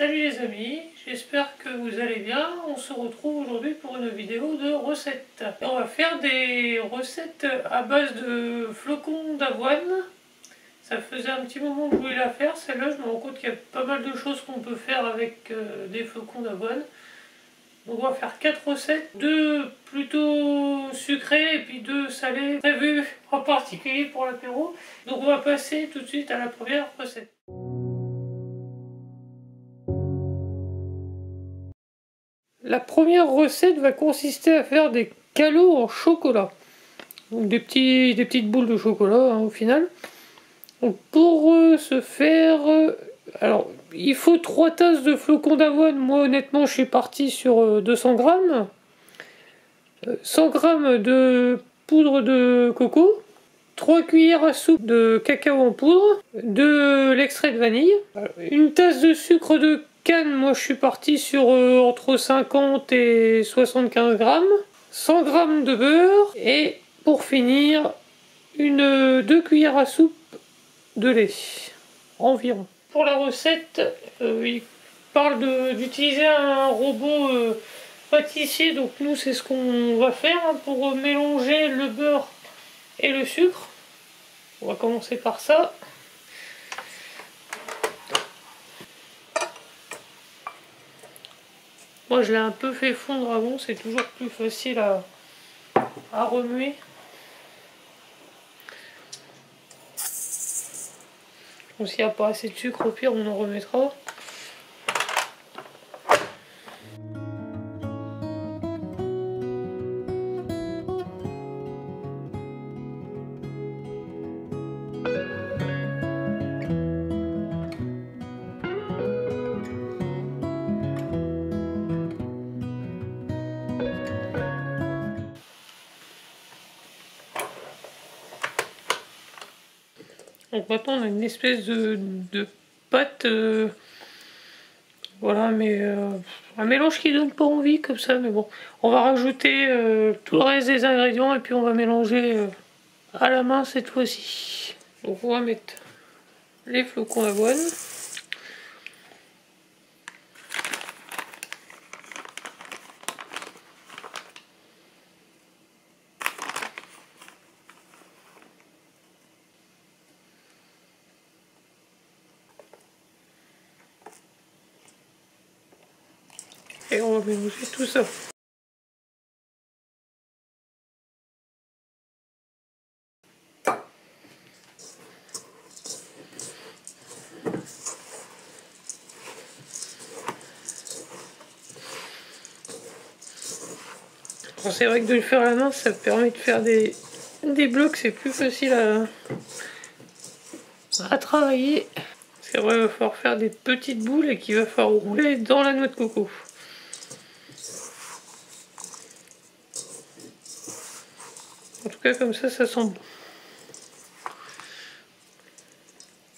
Salut les amis, j'espère que vous allez bien. On se retrouve aujourd'hui pour une vidéo de recettes. On va faire des recettes à base de flocons d'avoine. Ça faisait un petit moment que je voulais la faire, celle-là je me rends compte qu'il y a pas mal de choses qu'on peut faire avec des flocons d'avoine. Donc on va faire 4 recettes, 2 plutôt sucrées et puis 2 salées prévues en particulier pour l'apéro. Donc on va passer tout de suite à la première recette. La première recette va consister à faire des calots en chocolat. Donc des petites boules de chocolat au final. Donc pour ce faire, alors il faut 3 tasses de flocons d'avoine. Moi honnêtement je suis parti sur 200 grammes. 100 grammes de poudre de coco. 3 cuillères à soupe de cacao en poudre. De l'extrait de vanille. Une tasse de sucre de canne, moi je suis parti sur entre 50 et 75 grammes. 100 grammes de beurre. Et pour finir, 2 cuillères à soupe de lait. Environ. Pour la recette, il parle d'utiliser un robot pâtissier. Donc nous c'est ce qu'on va faire pour mélanger le beurre et le sucre. On va commencer par ça. Moi je l'ai un peu fait fondre avant, c'est toujours plus facile à remuer. Donc s'il n'y a pas assez de sucre, au pire on en remettra. Donc maintenant on a une espèce de pâte, voilà, mais un mélange qui donne pas envie comme ça, mais bon. On va rajouter tout le reste des ingrédients et puis on va mélanger à la main cette fois-ci. Donc on va mettre les flocons d'avoine. Et on va mélanger tout ça. C'est vrai que de le faire à la main, ça permet de faire des blocs, c'est plus facile à travailler. Parce qu'après, il va falloir faire des petites boules et qu'il va falloir rouler dans la noix de coco. En tout cas, comme ça sent bon.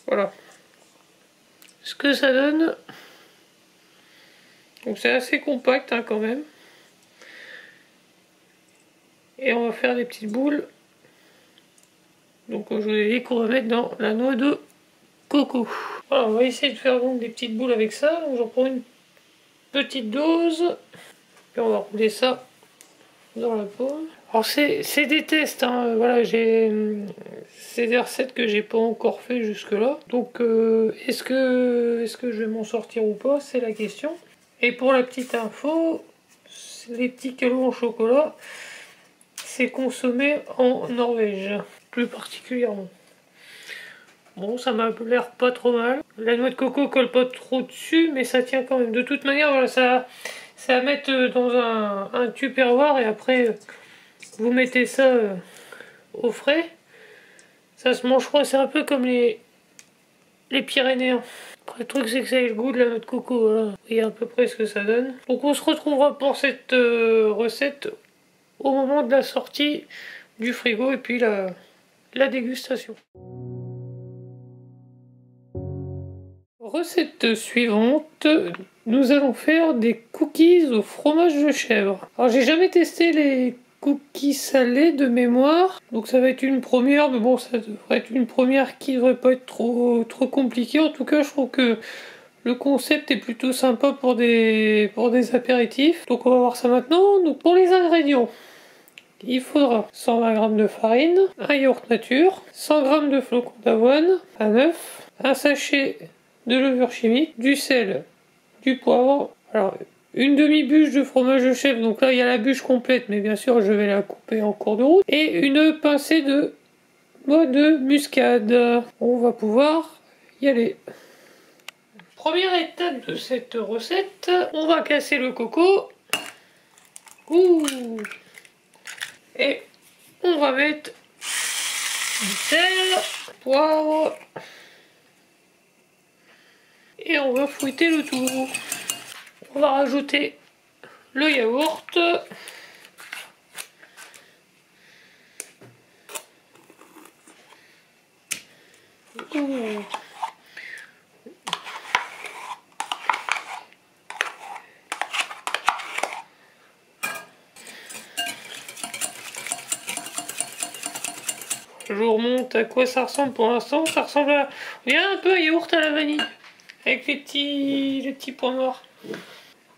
Voilà. Ce que ça donne. Donc c'est assez compact quand même. Et on va faire des petites boules. Donc je vous ai dit qu'on va mettre dans la noix de coco. Voilà, on va essayer de faire donc des petites boules avec ça. Donc j'en prends une petite dose. Puis on va rouler ça dans la poêle. Alors c'est des tests, voilà, c'est des recettes que j'ai pas encore fait jusque là. Donc est-ce que je vais m'en sortir ou pas, c'est la question. Et pour la petite info, les petits calots en chocolat, c'est consommé en Norvège, plus particulièrement. Bon, ça m'a l'air pas trop mal. La noix de coco colle pas trop dessus, mais ça tient quand même. De toute manière, voilà, ça à mettre dans un tupperware et après vous mettez ça au frais. Ça se mange froid, c'est un peu comme les Pyrénéens. Après, le truc c'est que ça ait le goût de la noix de coco, voilà. Vous voyez à peu près ce que ça donne. Donc on se retrouvera pour cette recette au moment de la sortie du frigo et puis la dégustation. Recette suivante, nous allons faire des cookies au fromage de chèvre. Alors j'ai jamais testé les cookies salés de mémoire, donc ça va être une première, mais bon ça devrait être une première qui devrait pas être trop compliquée. En tout cas je trouve que Le concept est plutôt sympa pour des apéritifs. Donc on va voir ça maintenant. Donc pour les ingrédients, il faudra 120 g de farine, un yaourt nature, 100 g de flocons d'avoine, un œuf, un sachet de levure chimique, du sel, du poivre, alors une demi-bûche de fromage de chèvre, donc là il y a la bûche complète, mais bien sûr je vais la couper en cours de route, et une pincée de noix de muscade. On va pouvoir y aller. Première étape de cette recette, on va casser le coco. Ouh. Et on va mettre du sel, poivre, et on va fouetter le tout. On va rajouter le yaourt. Ouh. Je vous remonte à quoi ça ressemble pour l'instant. Ça ressemble à... Il y a un peu un yaourt à la vanille. Avec les petits points noirs.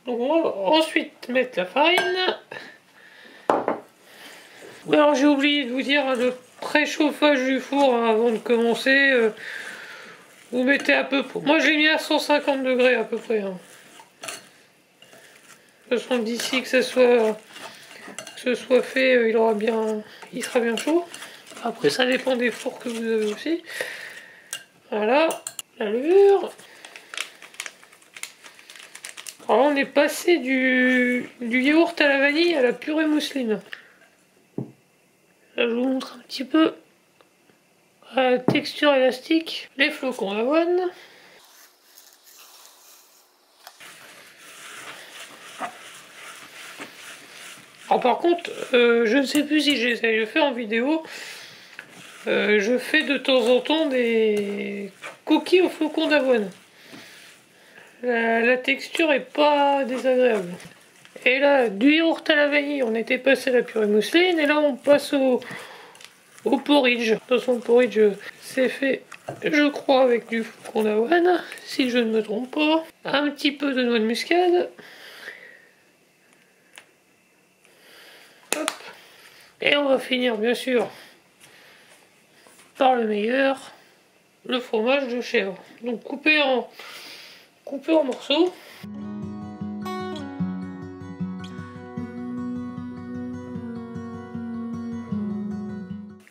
Donc on va ensuite mettre la farine. Alors j'ai oublié de vous dire le préchauffage du four hein, avant de commencer. Vous mettez à peu près... Moi j'ai mis à 150 degrés à peu près. Hein. De toute façon d'ici que ce soit fait, il sera bien chaud. Après ça dépend des fours que vous avez aussi. Voilà, la levure. Alors on est passé du yaourt à la vanille à la purée mousseline. Là je vous montre un petit peu la texture élastique. Les flocons d'avoine. Alors par contre, je ne sais plus si j'essaie de faire en vidéo. Je fais de temps en temps des cookies aux flocons d'avoine. La texture est pas désagréable. Et là, du yaourt à la vanille, on était passé à la purée mousseline. Et là, on passe au porridge. De toute façon, le porridge, c'est fait, je crois, avec du flocon d'avoine, si je ne me trompe pas. Un petit peu de noix de muscade. Hop. Et on va finir, bien sûr, par le meilleur, le fromage de chèvre. Donc coupé en morceaux.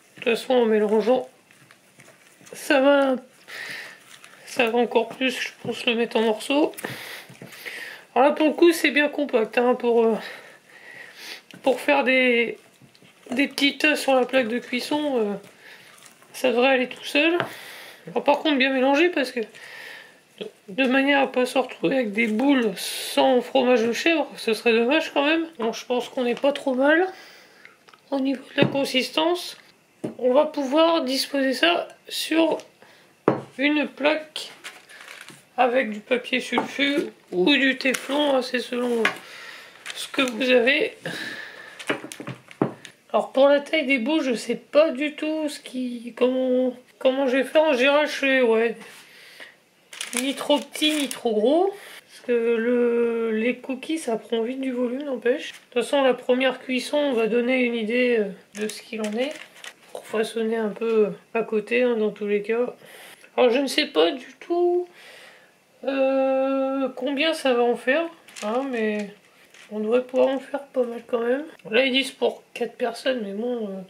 De toute façon en mélangeant, ça va encore plus, je pense, le mettre en morceaux. Alors là pour le coup c'est bien compact hein, pour faire des petits tas sur la plaque de cuisson. Ça devrait aller tout seul. Alors, par contre bien mélanger parce que de manière à pas se retrouver avec des boules sans fromage de chèvre, ce serait dommage quand même. Donc je pense qu'on n'est pas trop mal au niveau de la consistance. On va pouvoir disposer ça sur une plaque avec du papier sulfu ou du téflon, hein, c'est selon ce que vous avez. Alors pour la taille des boules, je sais pas du tout comment je vais faire. En général, je fais ni trop petit ni trop gros. Parce que les cookies, ça prend vite du volume, n'empêche. De toute façon, la première cuisson va donner une idée de ce qu'il en est. Pour façonner un peu à côté, hein, dans tous les cas. Alors je ne sais pas du tout combien ça va en faire. Hein, mais on devrait pouvoir en faire pas mal quand même. Là ils disent pour 4 personnes, mais bon,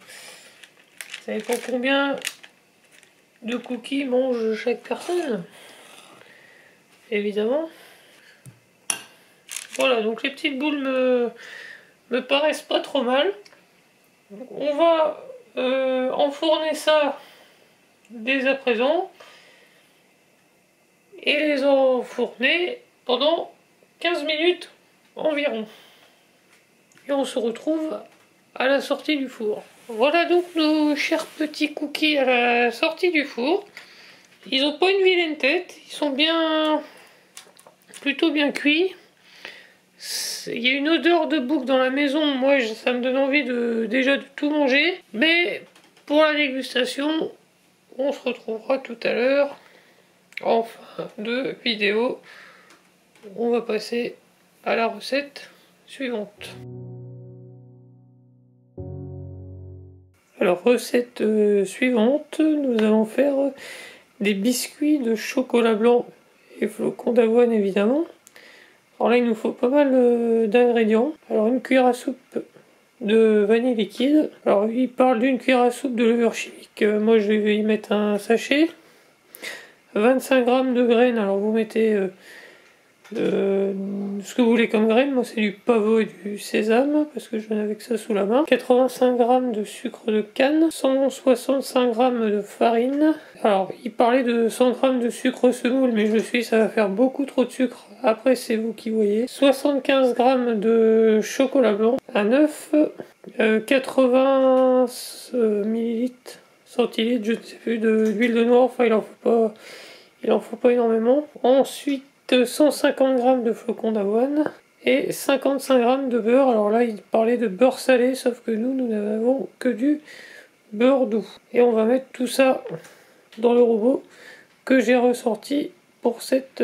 ça dépend combien de cookies mange chaque personne. Évidemment. Voilà, donc les petites boules me paraissent pas trop mal. Donc, on va enfourner ça dès à présent. Et les enfourner pendant 15 minutes environ. Et on se retrouve à la sortie du four. Voilà donc nos chers petits cookies à la sortie du four. Ils n'ont pas une vilaine tête, ils sont plutôt bien cuits. Il y a une odeur de bouc dans la maison, moi ça me donne envie déjà de tout manger. Mais pour la dégustation, on se retrouvera tout à l'heure. en fin de vidéo, on va passer à la recette suivante. Alors, recette suivante, nous allons faire des biscuits de chocolat blanc et flocons d'avoine évidemment. Alors là, il nous faut pas mal d'ingrédients. Alors, une cuillère à soupe de vanille liquide. Alors, il parle d'une cuillère à soupe de levure chimique. Moi, je vais y mettre un sachet. 25 g de graines. Alors, vous mettez ce que vous voulez comme graines. Moi, c'est du pavot et du sésame parce que je n'avais que ça sous la main. 85 g de sucre de canne. 165 g de farine. Alors, il parlait de 100 g de sucre semoule, mais ça va faire beaucoup trop de sucre. Après, c'est vous qui voyez. 75 g de chocolat blanc. Un œuf. 80 millilitres, centilitres, je ne sais plus, d'huile de noix. Enfin, il en faut pas énormément. Ensuite, 150 g de flocons d'avoine et 55 g de beurre. Alors là, il parlait de beurre salé, sauf que nous n'avons que du beurre doux. Et on va mettre tout ça dans le robot que j'ai ressorti pour cette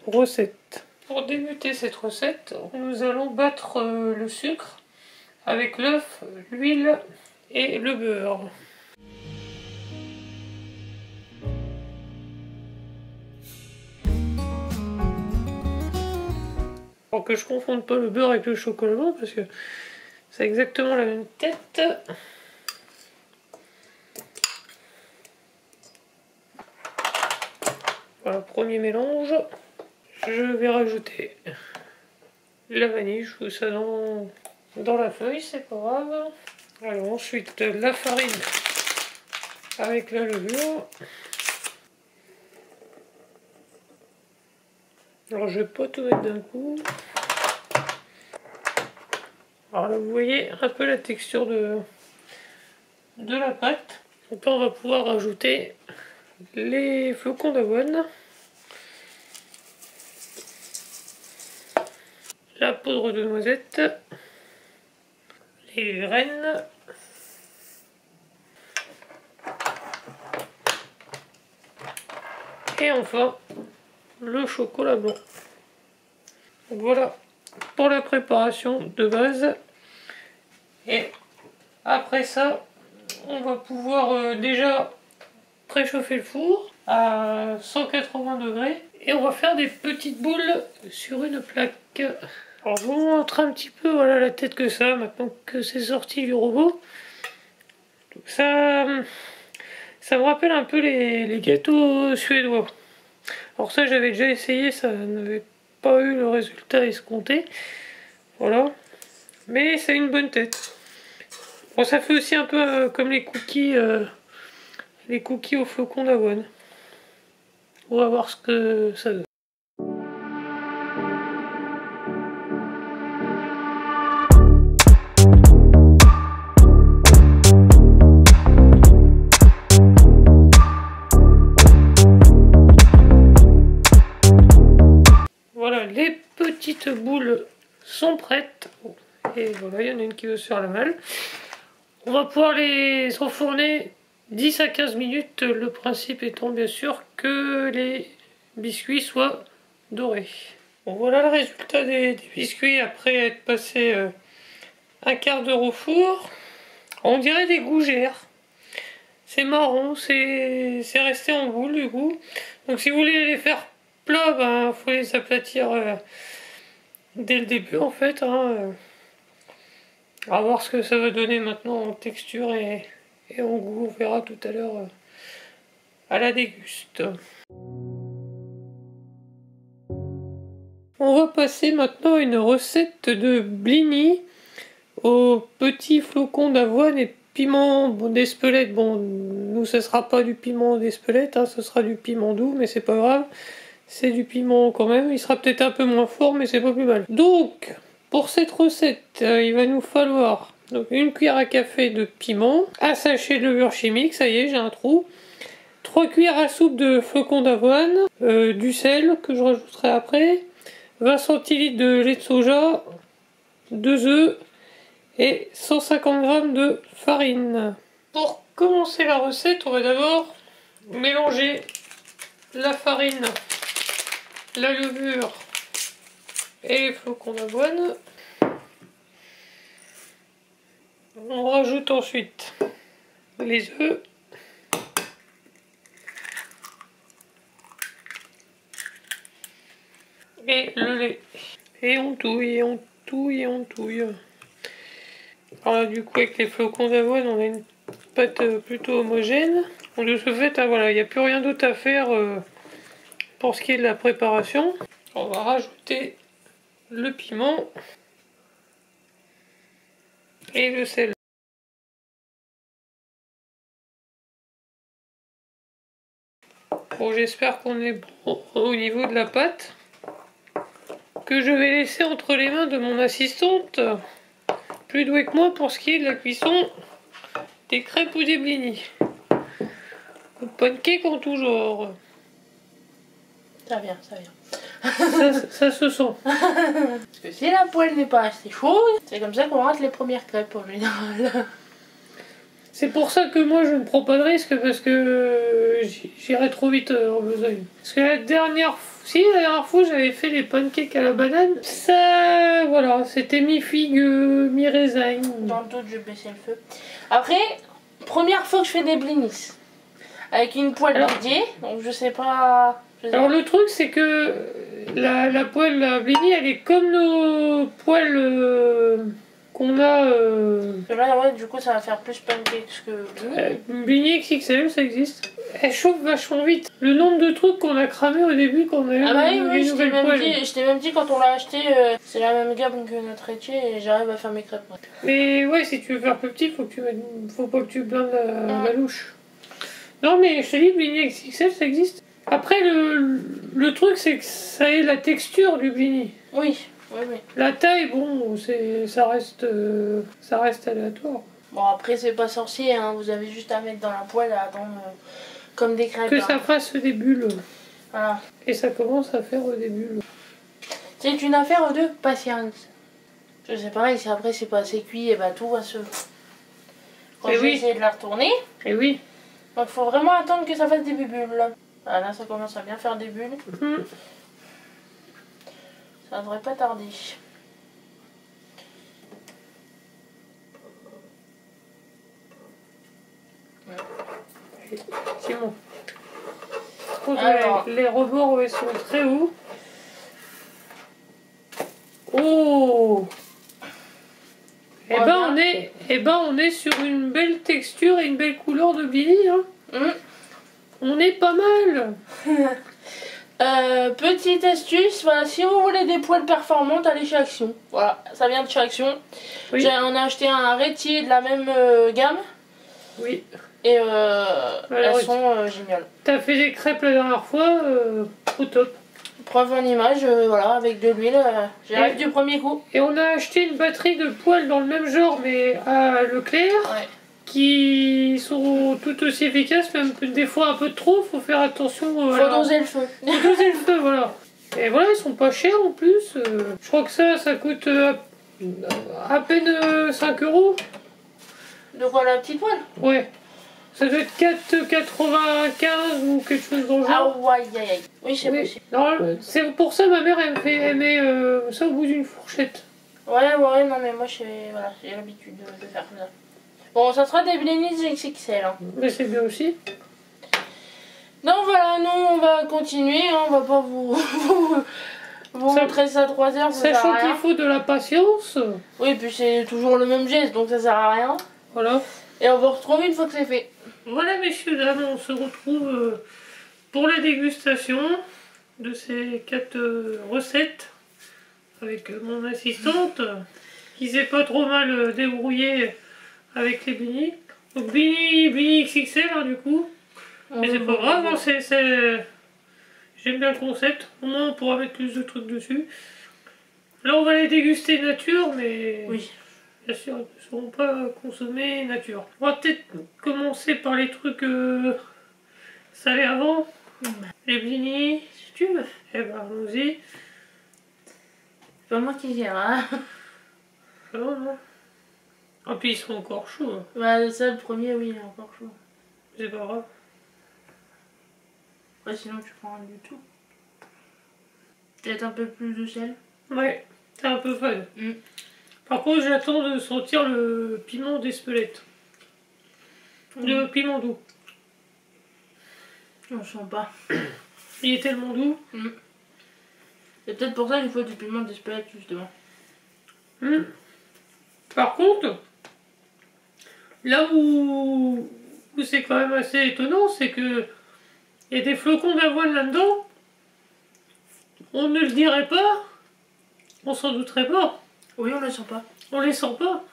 recette. Pour débuter cette recette, nous allons battre le sucre avec l'œuf, l'huile et le beurre. Pour que je ne confonde pas le beurre avec le chocolat blanc parce que c'est exactement la même tête. Voilà, premier mélange. Je vais rajouter la vanille, je fous ça dans la feuille, c'est pas grave. Alors ensuite la farine avec la levure. Alors je vais pas tout mettre d'un coup. Alors là vous voyez un peu la texture de la pâte. Donc là on va pouvoir rajouter les flocons d'avoine, la poudre de noisette, les graines, et enfin le chocolat blanc. Donc voilà pour la préparation de base. Et après ça, on va pouvoir déjà préchauffer le four à 180 degrés et on va faire des petites boules sur une plaque. Alors je vous montre un petit peu voilà la tête que ça maintenant que c'est sorti du robot. Donc ça me rappelle un peu les gâteaux suédois. Alors ça j'avais déjà essayé, ça n'avait pas eu le résultat escompté. Voilà. Mais c'est une bonne tête. Bon, ça fait aussi un peu comme les cookies aux flocons d'avoine. On va voir ce que ça donne. Voilà, les petites boules sont prêtes. Et voilà, il y en a une qui veut se faire la malle. On va pouvoir les enfourner 10 à 15 minutes, le principe étant bien sûr que les biscuits soient dorés. Bon, voilà le résultat des biscuits après être passé un quart d'heure au four. On dirait des gougères. C'est marron, c'est resté en boule du coup. Donc si vous voulez les faire plats, ben faut les aplatir dès le début en fait. On va voir ce que ça va donner maintenant en texture et en goût. On verra tout à l'heure à la déguste. On va passer maintenant à une recette de blini aux petits flocons d'avoine et piment d'Espelette. Bon, nous ce sera pas du piment d'Espelette, ce sera du piment doux, mais c'est pas grave. C'est du piment quand même. Il sera peut-être un peu moins fort, mais c'est pas plus mal. Donc, pour cette recette, il va nous falloir donc, une cuillère à café de piment, un sachet de levure chimique, ça y est, j'ai un trou. 3 cuillères à soupe de flocons d'avoine, du sel que je rajouterai après, 20 centilitres de lait de soja, 2 œufs et 150 g de farine. Pour commencer la recette, on va d'abord mélanger la farine, la levure et les flocons d'avoine. On rajoute ensuite les œufs. Et le lait. Et on touille, et on touille, et on touille. Alors là, du coup, avec les flocons d'avoine, on a une pâte plutôt homogène. Donc de ce fait, hein, voilà, il n'y a plus rien d'autre à faire pour ce qui est de la préparation. On va rajouter le piment et le sel. Bon, j'espère qu'on est bon au niveau de la pâte, que je vais laisser entre les mains de mon assistante, plus douée que moi pour ce qui est de la cuisson des crêpes ou des blinis. Ou pancakes en tout genre. Ça vient, ça vient. Ça se sent. Parce que si la poêle n'est pas assez chaude, c'est comme ça qu'on rate les premières crêpes en général. C'est pour ça que moi je ne prends pas de risque, parce que j'irai trop vite en besogne. Parce que la dernière fois j'avais fait les pancakes à la banane, ça voilà, c'était mi-figue, mi-raisin. Dans le doute, je vais baisser le feu. Après, première fois que je fais des blinis. Avec une poêle dédiée, donc je sais pas... Alors le truc c'est que la poêle à blini, elle est comme nos poêles qu'on a... Là, ouais, du coup, ça va faire plus pancakes que... blini XXL, ça existe. Elle chauffe vachement vite. Le nombre de trucs qu'on a cramé au début quand on a eu oui, une nouvelle poêle. je t'ai même dit quand on l'a acheté, c'est la même gamme que notre étier et j'arrive à faire mes crêpes. Ouais. Mais ouais, si tu veux faire plus petit, faut pas que tu blindes la louche. Non mais je te dis, blini XXL, ça existe. Après, le truc, c'est que ça ait la texture du blini. Oui, oui, oui. La taille, bon, ça reste aléatoire. Bon, après, c'est pas sorcier, hein. Vous avez juste à mettre dans la poêle et à attendre comme des crêpes. Que ça fasse des bulles. Voilà. Et ça commence à faire des bulles. C'est une affaire de patience. Je sais pas, et si après c'est pas assez cuit, et bah tout va se... Quand je vais essayer de la retourner. Et oui. Donc faut vraiment attendre que ça fasse des bulles. Ah, là, ça commence à bien faire des bulles. Ça devrait pas tarder. C'est bon. Alors, les rebords sont très hauts. Oh! Et on est sur une belle texture et une belle couleur de blini. Hein. On est pas mal. Petite astuce, voilà, si vous voulez des poêles performantes, allez chez Action. Voilà, ça vient de chez Action. Oui. On a acheté un rétier de la même gamme. Oui. Et elles sont géniales. T'as fait des crêpes la dernière fois, au top. Preuve en image, voilà, avec de l'huile, j'arrive du premier coup. Et on a acheté une batterie de poêles dans le même genre, mais à Leclerc. Ouais. Qui sont tout aussi efficaces, même des fois un peu trop, faut faire attention. Faut doser le feu. Faut doser le feu, voilà. Et voilà, ils sont pas chers en plus. Je crois que ça coûte à peine 5 €. De quoi, la petite poêle? Ouais. Ça doit être 4,95 ou quelque chose dans le genre. Ah ouais, aïe aïe. Oui, c'est possible. C'est pour ça ma mère elle met ça au bout d'une fourchette. Ouais, non mais moi j'ai l'habitude de faire ça. Bon, ça sera des blinis XXL. Hein. Mais c'est bien aussi. Donc voilà, nous on va continuer, hein, on va pas vous montrer ça 3 heures. Sachant qu'il faut de la patience. Oui, puis c'est toujours le même geste, donc ça sert à rien. Voilà. Et on va retrouver une fois que c'est fait. Voilà messieurs, dames, on se retrouve pour la dégustation de ces 4 recettes avec mon assistante qui s'est pas trop mal débrouillée avec les blinis. Donc blini XXL hein, du coup. Mais c'est pas grave, hein, j'aime bien le concept. Au moins on pourra mettre plus de trucs dessus. Là on va les déguster nature, mais oui. Bien sûr, ils ne seront pas consommés nature. On va peut-être commencer par les trucs salés avant. Les blinis, si tu veux. Eh ben allons-y. C'est pas moi qui gère, hein. Non, non. Ah puis ils sont encore chauds. Hein. Bah ça, le premier, oui, il est encore chaud. C'est pas grave. Ouais, sinon tu prends rien du tout. Peut-être un peu plus de sel. Ouais, c'est un peu fade. Par contre, j'attends de sentir le piment d'Espelette. Le piment doux. On sent pas. Il est tellement doux. C'est peut-être pour ça qu'il faut du piment d'Espelette, justement. Par contre, là où c'est quand même assez étonnant, c'est que il y a des flocons d'avoine là-dedans. On ne le dirait pas. On s'en douterait pas. Oui, on les sent pas. On les sent pas.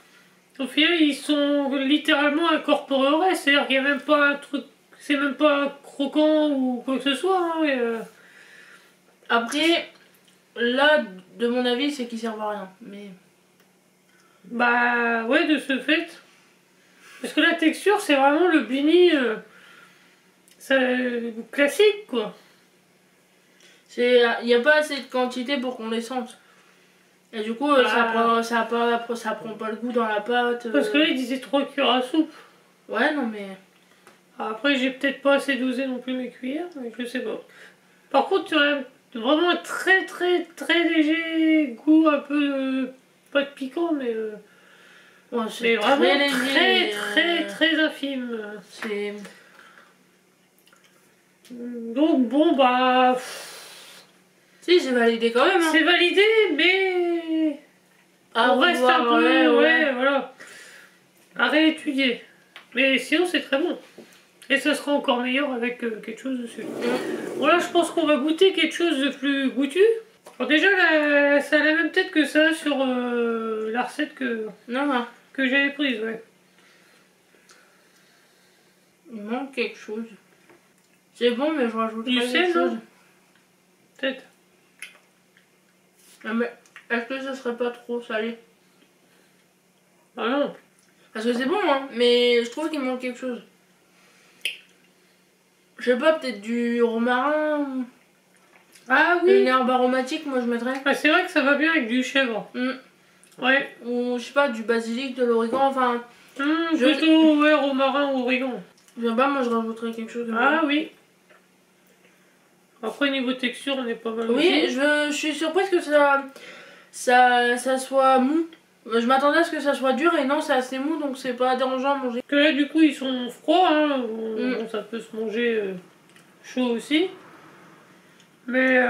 Au final, ils sont littéralement incorporés au reste. C'est-à-dire qu'il n'y a même pas un truc... C'est même pas croquant ou quoi que ce soit. Hein, Après, là, de mon avis, c'est qu'ils servent à rien. Mais... Bah ouais, de ce fait. Parce que la texture, c'est vraiment le blini classique, quoi. il n'y a pas assez de quantité pour qu'on les sente. Et du coup, ça prend pas le goût dans la pâte. Parce que là, il disait 3 cuillères à soupe. Ouais, non mais... Après, j'ai peut-être pas assez dosé non plus mes cuillères, mais je sais pas. Par contre, tu as vraiment un très très très léger goût, un peu de... Pas de piquant, mais... Ouais, mais très vraiment léger, très infime. C'est... Donc bon, bah... Si, c'est validé quand même. Hein. C'est validé, mais... À on reste un revoir, peu... ouais. Voilà. À réétudier. Mais sinon, c'est très bon. Et ça sera encore meilleur avec quelque chose dessus. Voilà, je pense qu'on va goûter quelque chose de plus goûtu. Alors déjà, ça a la même tête que ça sur la recette que j'avais prise, ouais. Il manque quelque chose. C'est bon, mais je rajouterai Du sel, quelque chose. Peut-être. Ah, mais est-ce que ça serait pas trop salé? Ah non. Parce que c'est bon, hein, mais je trouve qu'il manque quelque chose. Je sais pas, peut-être du romarin. Ah oui. Une herbe aromatique, moi je mettrais. Ah, c'est vrai que ça va bien avec du chèvre. Ouais. Ou je sais pas, du basilic, de l'origan, enfin... Plutôt, ouais, romarin ou origan. Je sais pas, moi je rajouterais quelque chose. Ah oui. Après, niveau texture, on est pas mal. Oui, je suis surprise que ça soit mou. Je m'attendais à ce que ça soit dur et non, c'est assez mou, donc c'est pas dérangeant à manger. Que là, du coup, ils sont froids, hein. Bon, ça peut se manger chaud aussi. Mais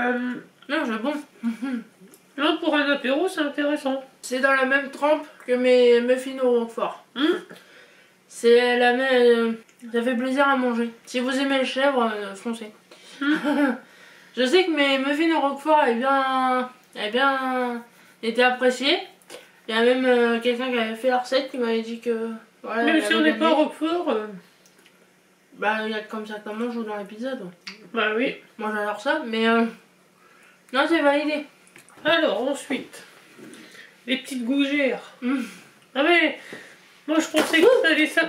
Non, c'est bon. là, pour un apéro, c'est intéressant. C'est dans la même trempe que mes muffins au roquefort. C'est la même... ça fait plaisir à manger. Si vous aimez le chèvre, foncez. Je sais que mes muffins au roquefort avaient bien été appréciés. Il y a même quelqu'un qui avait fait la recette qui m'avait dit que... Voilà, même si on n'est pas au roquefort... Bah, il y a comme ça qu'on mange dans l'épisode. Bah oui. Moi j'adore ça, mais... Non, c'est validé. Alors, ensuite... les petites gougères. Ah mais... moi, je pensais que ça allait ça...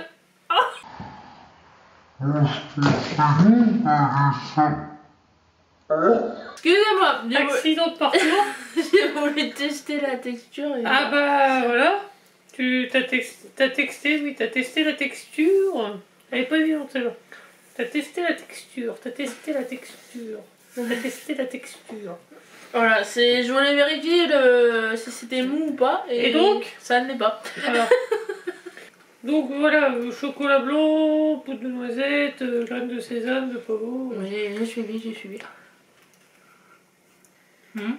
Excusez-moi, accident de parcours. j'ai voulu tester la texture. Et... Ah bah voilà. T'as testé la texture. Elle est pas évidente celle-là. T'as testé la texture. Voilà, je voulais vérifier si c'était mou ou pas. Et donc ça ne l'est pas. Voilà. Donc voilà, chocolat blanc, poudre de noisette, graines de sésame, de pavot. J'ai suivi. On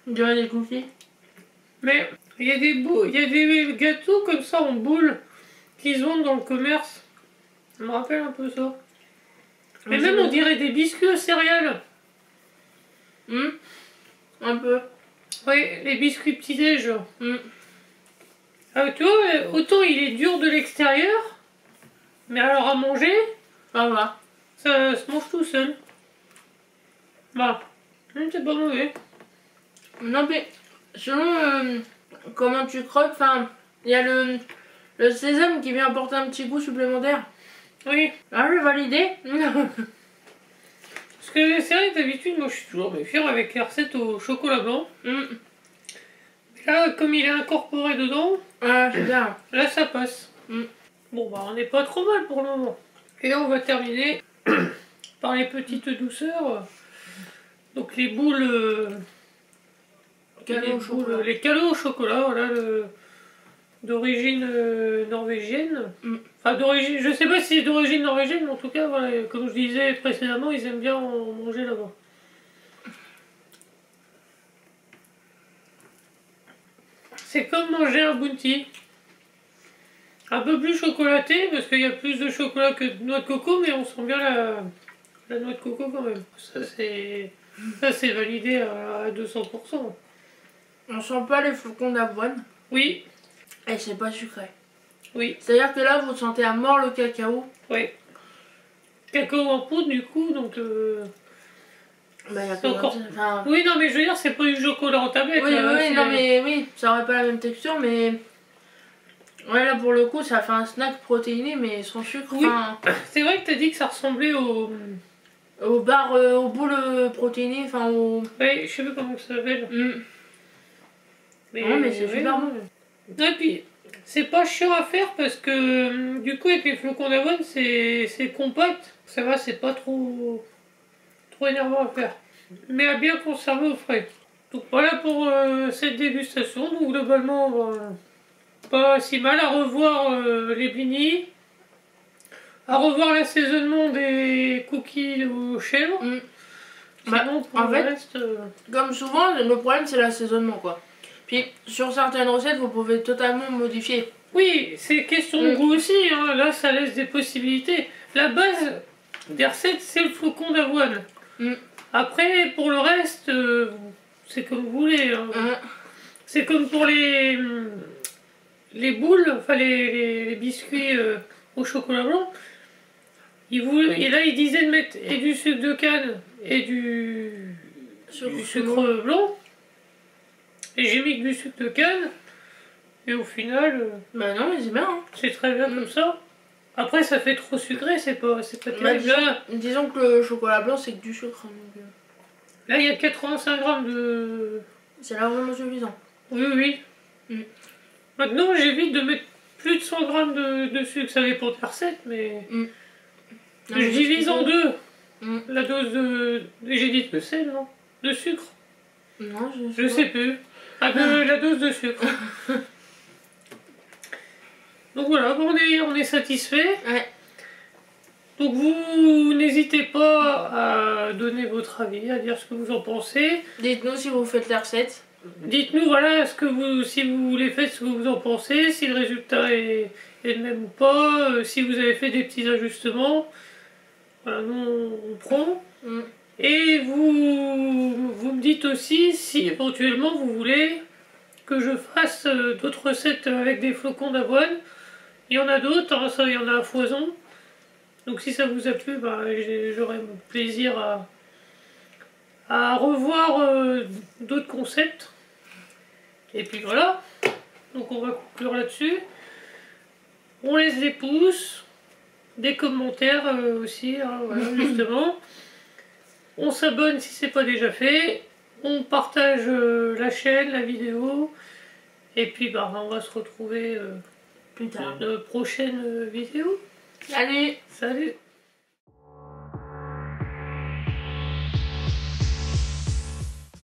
dirait des cookies. Mais il y a des gâteaux comme ça en boule qui se vendent dans le commerce. Ça me rappelle un peu ça. Mais même on dirait des biscuits aux céréales. Un peu. Oui, les biscuits petit-déj. Ah, tu vois, autant il est dur de l'extérieur, mais alors à manger, Voilà. ça se mange tout seul. Bah, c'est pas mauvais. Non mais, selon comment tu croques, enfin, il y a le sésame qui vient apporter un petit goût supplémentaire. Oui. Ah, je vais valider. Parce que c'est vrai que d'habitude, moi je suis toujours méfiant avec les recettes au chocolat blanc. Là, comme il est incorporé dedans, Ah, c'est bien. là ça passe. Bon bah on n'est pas trop mal pour le moment. Et là on va terminer par les petites douceurs. Donc les boules, les calots au chocolat, voilà, d'origine norvégienne. Enfin d'origine, je sais pas si c'est d'origine norvégienne, mais en tout cas, voilà, comme je disais précédemment, ils aiment bien en manger là-bas. C'est comme manger un bounty. Un peu plus chocolaté, parce qu'il y a plus de chocolat que de noix de coco, mais on sent bien la noix de coco quand même. Ça c'est validé à 200%. On sent pas les flocons d'avoine. Oui. Et c'est pas sucré. Oui. C'est-à-dire que là, vous sentez à mort le cacao. Oui. Cacao en poudre du coup, donc... Bah, y a encore... Enfin... Oui, non, mais je veux dire, c'est pas du chocolat en tablette. Oui, là, oui, non, mais oui, ça aurait pas la même texture, mais... Ouais, là, pour le coup, ça fait un snack protéiné, mais sans sucre. Oui, c'est vrai que t'as dit que ça ressemblait au... Aux barres, aux boules protéinées, enfin au... Oui, je sais pas comment ça s'appelle. Mais c'est super bon. Et puis, c'est pas chiant à faire parce que du coup, avec les flocons d'avoine, c'est compact. Ça va, c'est pas trop énervant à faire. Mais à bien conserver au frais. Donc voilà pour cette dégustation. Donc globalement, pas si mal. À revoir les blinis. À revoir l'assaisonnement des cookies aux chèvres. Sinon, pour en le fait, reste, comme souvent, le problème c'est l'assaisonnement, quoi. Puis sur certaines recettes, vous pouvez totalement modifier. Oui, c'est question de goût aussi, hein. Là ça laisse des possibilités. La base des recettes, c'est le flocon d'avoine. Après, pour le reste, c'est comme vous voulez. Hein. C'est comme pour les boules, enfin les biscuits au chocolat blanc. Et là, il disait de mettre et du sucre de canne et du sucre blanc. Et j'ai mis que du sucre de canne. Et au final... Bah non, mais c'est bien. Hein. C'est très bien comme ça. Après, ça fait trop sucré, c'est pas terrible. Disons que le chocolat blanc, c'est que du sucre. Donc... Là, il y a 85 grammes de... C'est largement suffisant. Oui, oui. Maintenant, j'évite de mettre plus de 100 grammes de sucre. Ça dépend des recettes, mais... Non, je divise en deux. La dose de... J'ai dit de sel, non? De sucre? Non, je sais plus. La dose de sucre. Donc voilà, on est satisfait. Ouais. Donc vous n'hésitez pas à donner votre avis, à dire ce que vous en pensez. Dites-nous si vous faites la recette. Dites-nous voilà si vous les faites, ce que vous en pensez, si le résultat est le même ou pas, si vous avez fait des petits ajustements. Voilà, nous on prend. Et vous me dites aussi si éventuellement vous voulez que je fasse d'autres recettes avec des flocons d'avoine. Il y en a d'autres, hein, ça il y en a à foison. Donc si ça vous a plu, bah, j'aurai plaisir à revoir d'autres concepts. Et puis voilà, donc on va conclure là-dessus. On laisse des pouces, des commentaires aussi, hein, voilà, justement. On s'abonne si c'est pas déjà fait. On partage la chaîne, la vidéo. Et puis bah, on va se retrouver plus tard. Une prochaine vidéo. Salut! Salut!